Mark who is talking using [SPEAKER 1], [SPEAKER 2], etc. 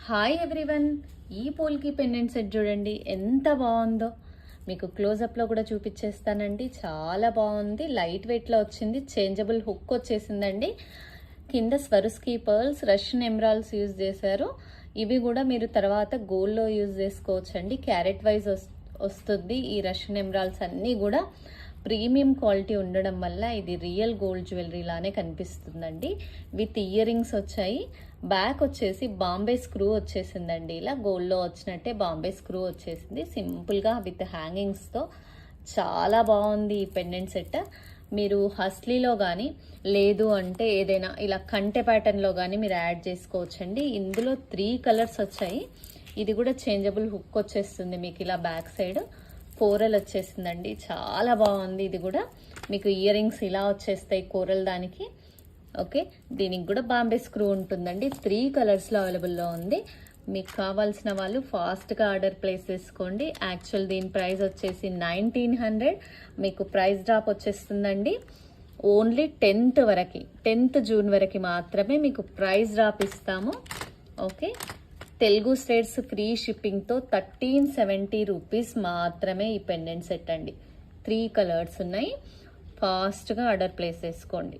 [SPEAKER 1] Hi everyone, ఈ పోల్కి pendant set చూడండి ఎంత బాగుందో. మీకు క్లోజప్లో కూడా చూపించేస్తానండి. చాలా బాగుంది, లైట్ వెయిట్లో వచ్చింది, చేంజబుల్ హుక్ వచ్చేసిందండి. కింద స్వరుస్కీ పర్ల్స్, రష్యన్ ఎమరాల్డ్స్ యూజ్ చేశారు. ఇవి కూడా మీరు తర్వాత గోల్డ్లో యూజ్ చేసుకోవచ్చండి. క్యారెట్ వైజ్ వస్తుంది. ఈ రష్యన్ ఎమరాల్డ్స్ అన్నీ కూడా ప్రీమియం క్వాలిటీ ఉండడం వల్ల ఇది రియల్ గోల్డ్ జ్యువెలరీ లానే కనిపిస్తుందండి. విత్ ఇయర్ రింగ్స్ వచ్చాయి. బ్యాక్ వచ్చేసి బాంబే స్క్రూ వచ్చేసిందండి. ఇలా గోల్డ్లో వచ్చినట్టే బాంబే స్క్రూ వచ్చేసింది సింపుల్గా విత్ హ్యాంగింగ్స్తో. చాలా బాగుంది ఈ పెండెంట్ సెట్. మీరు హస్లీలో కానీ లేదు అంటే ఏదైనా ఇలా కంటె ప్యాటర్న్లో కానీ మీరు యాడ్ చేసుకోవచ్చండి. ఇందులో 3 కలర్స్ వచ్చాయి. ఇది కూడా చేంజబుల్ హుక్ వచ్చేస్తుంది మీకు ఇలా బ్యాక్ సైడ్. కోరల్ వచ్చేసిందండి, చాలా బాగుంది. ఇది కూడా మీకు ఇయర్ రింగ్స్ ఇలా వచ్చేస్తాయి కోరల్ దానికి. ఓకే, దీనికి కూడా బాంబే స్క్రూ ఉంటుందండి. 3 కలర్స్లో అవైలబుల్లో ఉంది. మీకు కావాల్సిన వాళ్ళు ఫాస్ట్గా ఆర్డర్ ప్లేస్ చేసుకోండి. యాక్చువల్ దీని ప్రైస్ వచ్చేసి 1900. మీకు ప్రైస్ డ్రాప్ వచ్చేస్తుందండి. ఓన్లీ 10th జూన్ వరకు మాత్రమే మీకు ప్రైస్ డ్రాప్ ఇస్తాము. ఓకే, తెలుగు స్టేట్స్ ఫ్రీ షిప్పింగ్తో 1370 రూపీస్ మాత్రమే ఈ పెండెంట్ సెట్ అండి. 3 కలర్స్ ఉన్నాయి. ఫాస్ట్గా ఆర్డర్ ప్లేస్ చేసుకోండి.